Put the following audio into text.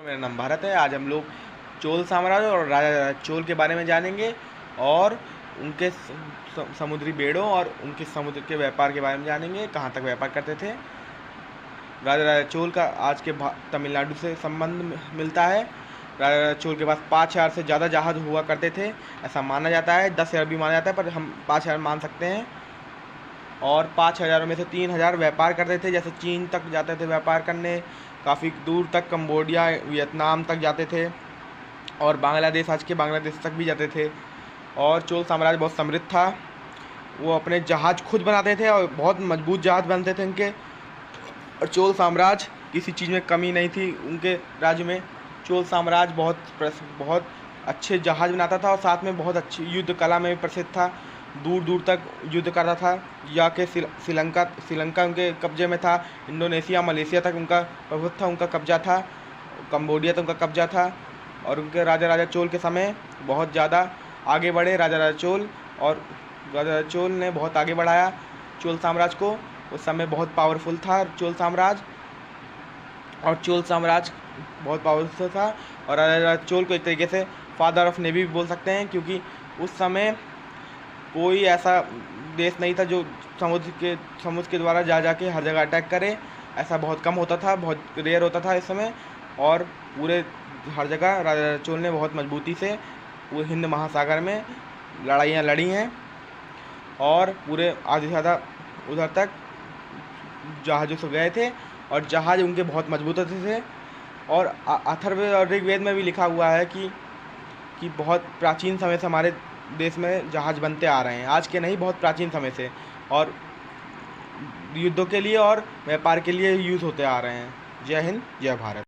मेरा नाम भारत है। आज हम लोग चोल साम्राज्य और राजा चोल के बारे में जानेंगे और उनके समुद्री बेड़ों और उनके समुद्र के व्यापार के बारे में जानेंगे, कहाँ तक व्यापार करते थे। राजा चोल का आज के तमिलनाडु से संबंध मिलता है। राजा चोल के पास 5000 से ज़्यादा जहाज हुआ करते थे, ऐसा माना जाता है। 10,000 भी माना जाता है, पर हम 5000 मान सकते हैं। और 5000 में से 3000 व्यापार करते थे, जैसे चीन तक जाते थे व्यापार करने, काफ़ी दूर तक कंबोडिया वियतनाम तक जाते थे और बांग्लादेश, आज के बांग्लादेश तक भी जाते थे। और चोल साम्राज्य बहुत समृद्ध था। वो अपने जहाज़ खुद बनाते थे और बहुत मजबूत जहाज़ बनते थे उनके। और चोल साम्राज्य किसी चीज़ में कमी नहीं थी उनके राज्य में। चोल साम्राज्य बहुत अच्छे जहाज़ बनाता था और साथ में बहुत अच्छी युद्ध कला में भी प्रसिद्ध था। दूर दूर तक युद्ध करता था। जाके श्रीलंका उनके कब्जे में था। इंडोनेशिया, मलेशिया तक उनका प्रभुत्व था, उनका कब्जा था। कंबोडिया तक उनका कब्जा था। और उनके राजा चोल के समय बहुत ज़्यादा आगे बढ़े राजा चोल, और राजा चोल ने बहुत आगे बढ़ाया चोल साम्राज्य को। उस समय बहुत पावरफुल था चोल साम्राज्य, और चोल साम्राज्य बहुत पावरफुल था। और राजा चोल को एक तरीके से फादर ऑफ नेवी भी बोल सकते हैं, क्योंकि उस समय कोई ऐसा देश नहीं था जो समुद्र के द्वारा जाके हर जगह अटैक करे। ऐसा बहुत कम होता था, बहुत रेयर होता था इस समय। और पूरे हर जगह राजा चोल ने बहुत मजबूती से पूरे हिंद महासागर में लड़ाइयाँ लड़ी हैं, और पूरे आधे से ज़्यादा उधर तक जहाज़ों से गए थे, और जहाज़ उनके बहुत मजबूत होते थे। और अथर्ववेद और ऋग्वेद में भी लिखा हुआ है कि बहुत प्राचीन समय से हमारे देश में जहाज़ बनते आ रहे हैं, आज के नहीं, बहुत प्राचीन समय से, और युद्धों के लिए और व्यापार के लिए यूज़ होते आ रहे हैं। जय हिंद, जय भारत।